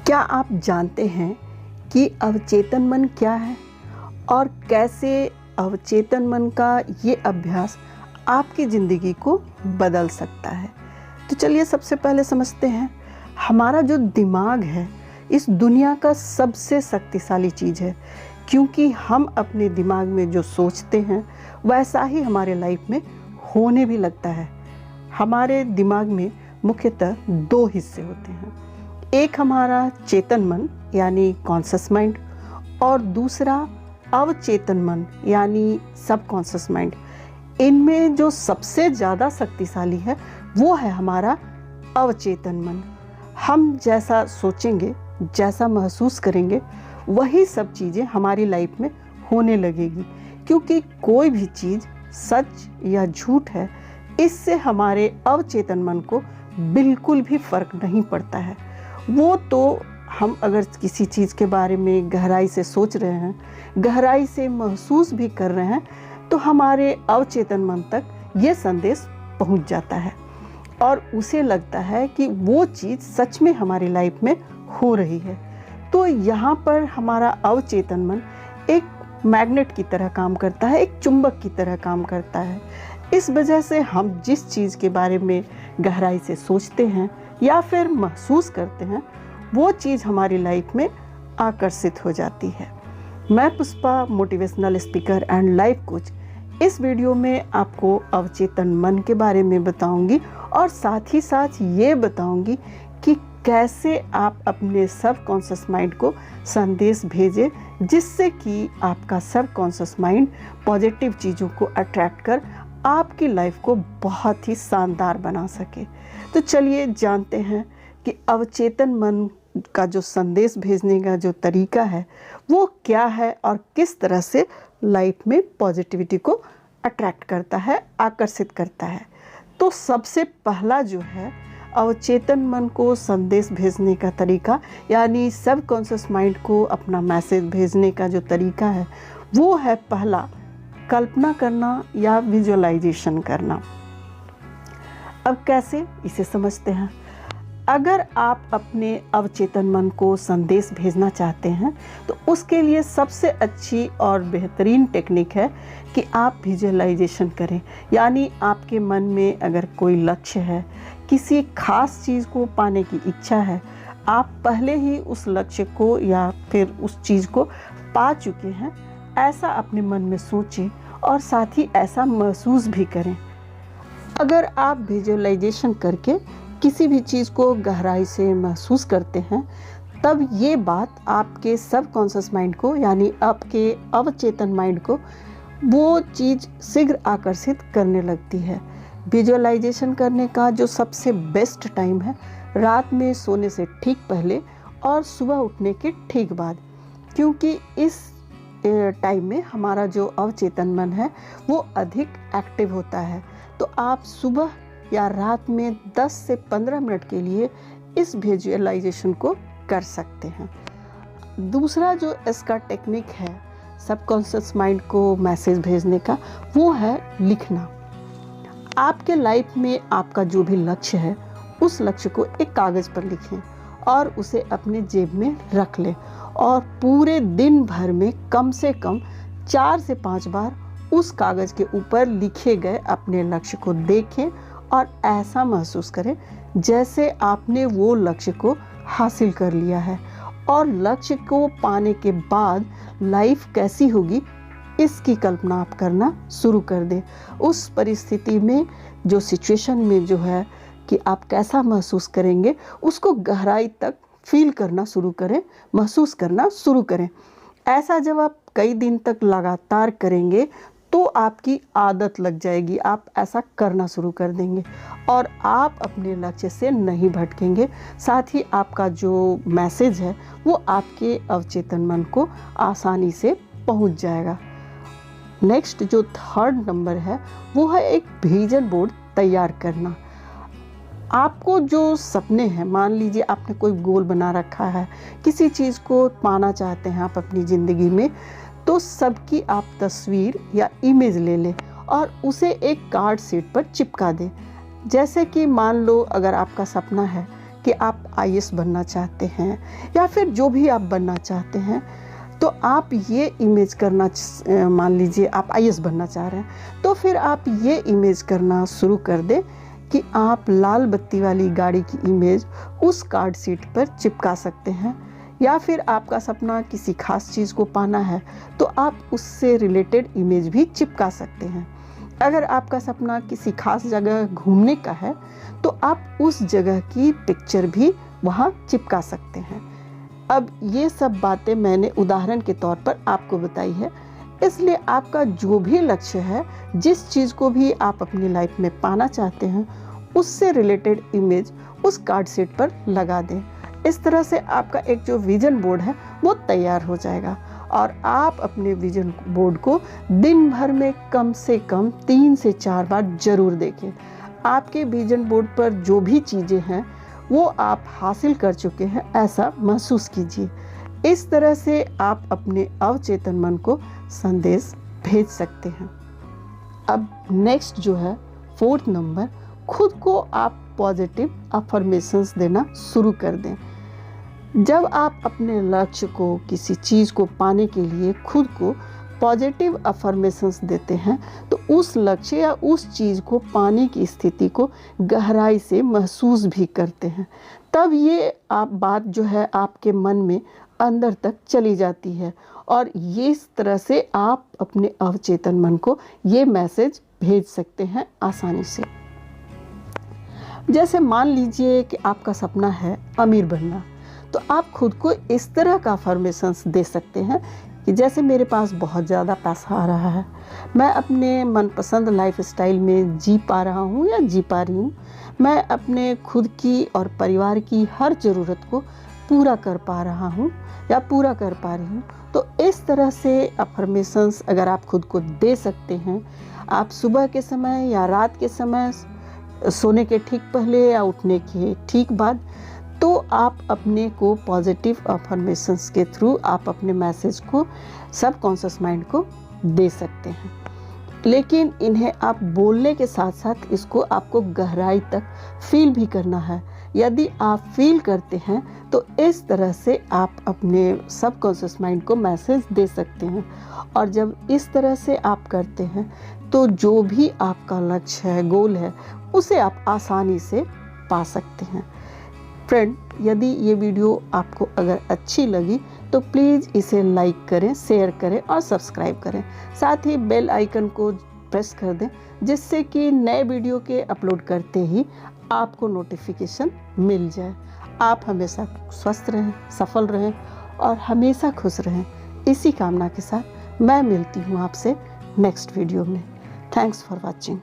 क्या आप जानते हैं कि अवचेतन मन क्या है और कैसे अवचेतन मन का ये अभ्यास आपकी ज़िंदगी को बदल सकता है? तो चलिए सबसे पहले समझते हैं। हमारा जो दिमाग है इस दुनिया का सबसे शक्तिशाली चीज़ है, क्योंकि हम अपने दिमाग में जो सोचते हैं वैसा ही हमारे लाइफ में होने भी लगता है। हमारे दिमाग में मुख्यतः दो हिस्से होते हैं, एक हमारा चेतन मन यानी कॉन्शस माइंड और दूसरा अवचेतन मन यानी सबकॉन्शस माइंड। इनमें जो सबसे ज़्यादा शक्तिशाली है वो है हमारा अवचेतन मन। हम जैसा सोचेंगे, जैसा महसूस करेंगे, वही सब चीज़ें हमारी लाइफ में होने लगेगी, क्योंकि कोई भी चीज़ सच या झूठ है इससे हमारे अवचेतन मन को बिल्कुल भी फ़र्क नहीं पड़ता है। वो तो हम अगर किसी चीज़ के बारे में गहराई से सोच रहे हैं, गहराई से महसूस भी कर रहे हैं, तो हमारे अवचेतन मन तक ये संदेश पहुंच जाता है और उसे लगता है कि वो चीज़ सच में हमारी लाइफ में हो रही है। तो यहाँ पर हमारा अवचेतन मन एक मैग्नेट की तरह काम करता है, एक चुंबक की तरह काम करता है। इस वजह से हम जिस चीज़ के बारे में गहराई से सोचते हैं या फिर महसूस करते हैं, वो चीज़ हमारी लाइफ में आकर्षित हो जाती है। मैं Pushpa, motivational speaker and life coach, इस वीडियो में आपको अवचेतन मन के बारे में बताऊंगी और साथ ही साथ ये बताऊंगी कि कैसे आप अपने सबकॉन्शियस माइंड को संदेश भेजें, जिससे कि आपका सबकॉन्शियस माइंड पॉजिटिव चीज़ों को अट्रैक्ट कर आपकी लाइफ को बहुत ही शानदार बना सके। तो चलिए जानते हैं कि अवचेतन मन का जो संदेश भेजने का जो तरीका है वो क्या है और किस तरह से लाइफ में पॉजिटिविटी को अट्रैक्ट करता है, आकर्षित करता है। तो सबसे पहला जो है अवचेतन मन को संदेश भेजने का तरीका, यानी सबकॉन्शियस माइंड को अपना मैसेज भेजने का जो तरीका है वो है पहला, कल्पना करना या विजुअलाइजेशन करना। अब कैसे, इसे समझते हैं। अगर आप अपने अवचेतन मन को संदेश भेजना चाहते हैं तो उसके लिए सबसे अच्छी और बेहतरीन टेक्निक है कि आप विजुअलाइजेशन करें। यानी आपके मन में अगर कोई लक्ष्य है, किसी खास चीज़ को पाने की इच्छा है, आप पहले ही उस लक्ष्य को या फिर उस चीज़ को पा चुके हैं, ऐसा अपने मन में सोचें और साथ ही ऐसा महसूस भी करें। अगर आप विजुअलाइजेशन करके किसी भी चीज़ को गहराई से महसूस करते हैं, तब ये बात आपके सबकॉन्शियस माइंड को यानी आपके अवचेतन माइंड को वो चीज़ शीघ्र आकर्षित करने लगती है। विजुअलाइजेशन करने का जो सबसे बेस्ट टाइम है रात में सोने से ठीक पहले और सुबह उठने के ठीक बाद, क्योंकि इस टाइम में हमारा जो अवचेतन मन है वो अधिक एक्टिव होता है। तो आप सुबह या रात में 10 से 15 मिनट के लिए इस विजुअलाइजेशन को कर सकते हैं। दूसरा जो इसका टेक्निक है सबकॉन्शियस माइंड को मैसेज भेजने का, वो है लिखना। आपके लाइफ में आपका जो भी लक्ष्य है उस लक्ष्य को एक कागज़ पर लिखें और उसे अपने जेब में रख लें और पूरे दिन भर में कम से कम 4 से 5 बार उस कागज़ के ऊपर लिखे गए अपने लक्ष्य को देखें और ऐसा महसूस करें जैसे आपने वो लक्ष्य को हासिल कर लिया है। और लक्ष्य को पाने के बाद लाइफ कैसी होगी इसकी कल्पना आप करना शुरू कर दें। उस परिस्थिति में, जो सिचुएशन में जो है कि आप कैसा महसूस करेंगे, उसको गहराई तक फील करना शुरू करें, महसूस करना शुरू करें। ऐसा जब आप कई दिन तक लगातार करेंगे तो आपकी आदत लग जाएगी, आप ऐसा करना शुरू कर देंगे और आप अपने लक्ष्य से नहीं भटकेंगे। साथ ही आपका जो मैसेज है वो आपके अवचेतन मन को आसानी से पहुंच जाएगा। नेक्स्ट जो थर्ड नंबर है वो है एक विजन बोर्ड तैयार करना। आपको जो सपने हैं, मान लीजिए आपने कोई गोल बना रखा है, किसी चीज़ को पाना चाहते हैं आप अपनी ज़िंदगी में, तो सबकी आप तस्वीर या इमेज ले लें और उसे एक कार्ड शीट पर चिपका दें। जैसे कि मान लो अगर आपका सपना है कि आप आईएएस बनना चाहते हैं या फिर जो भी आप बनना चाहते हैं, तो आप ये इमेज करना, मान लीजिए आप आईएएस बनना चाह रहे हैं, तो फिर आप ये इमेज करना शुरू कर दें कि आप लाल बत्ती वाली गाड़ी की इमेज उस कार्ड शीट पर चिपका सकते हैं। या फिर आपका सपना किसी खास चीज़ को पाना है तो आप उससे रिलेटेड इमेज भी चिपका सकते हैं। अगर आपका सपना किसी खास जगह घूमने का है तो आप उस जगह की पिक्चर भी वहाँ चिपका सकते हैं। अब ये सब बातें मैंने उदाहरण के तौर पर आपको बताई है, इसलिए आपका जो भी लक्ष्य है, जिस चीज़ को भी आप अपनी लाइफ में पाना चाहते हैं, उससे रिलेटेड इमेज उस कार्ड शीट पर लगा दें। इस तरह से आपका एक जो विजन बोर्ड है वो तैयार हो जाएगा और आप अपने विजन बोर्ड को दिन भर में कम से कम 3 से 4 बार जरूर देखें। आपके विजन बोर्ड पर जो भी चीज़ें हैं वो आप हासिल कर चुके हैं, ऐसा महसूस कीजिए। इस तरह से आप अपने अवचेतन मन को संदेश भेज सकते हैं। अब नेक्स्ट जो है 4th नंबर, खुद को आप पॉजिटिव अफर्मेशंस देना शुरू कर दें। जब आप अपने लक्ष्य को, किसी चीज़ को पाने के लिए खुद को पॉजिटिव अफर्मेशंस देते हैं तो उस लक्ष्य या उस चीज़ को पाने की स्थिति को गहराई से महसूस भी करते हैं। तब ये आप बात जो है आपके मन में अंदर तक चली जाती है और ये इस तरह से आप अपने अवचेतन मन को ये मैसेज भेज सकते हैं आसानी से। जैसे मान लीजिए कि आपका सपना है अमीर बनना, तो आप खुद को इस तरह का अफर्मेशंस दे सकते हैं कि जैसे मेरे पास बहुत ज़्यादा पैसा आ रहा है, मैं अपने मनपसंद लाइफस्टाइल में जी पा रहा हूँ या जी पा रही हूँ, मैं अपने खुद की और परिवार की हर ज़रूरत को पूरा कर पा रहा हूँ या पूरा कर पा रही हूँ। तो इस तरह से अफर्मेशंस अगर आप खुद को दे सकते हैं, आप सुबह के समय या रात के समय, सोने के ठीक पहले या उठने के ठीक बाद, तो आप अपने को पॉजिटिव अफर्मेशंस के थ्रू आप अपने मैसेज को सबकॉन्शियस माइंड को दे सकते हैं। लेकिन इन्हें आप बोलने के साथ साथ इसको आपको गहराई तक फील भी करना है। यदि आप फील करते हैं तो इस तरह से आप अपने सबकॉन्शियस माइंड को मैसेज दे सकते हैं। और जब इस तरह से आप करते हैं तो जो भी आपका लक्ष्य है, गोल है, उसे आप आसानी से पा सकते हैं। फ्रेंड, यदि ये वीडियो आपको अगर अच्छी लगी तो प्लीज़ इसे लाइक करें, शेयर करें और सब्सक्राइब करें। साथ ही बेल आइकन को प्रेस कर दें जिससे कि नए वीडियो के अपलोड करते ही आपको नोटिफिकेशन मिल जाए। आप हमेशा स्वस्थ रहें, सफल रहें और हमेशा खुश रहें। इसी कामना के साथ मैं मिलती हूँ आपसे नेक्स्ट वीडियो में। Thanks for watching.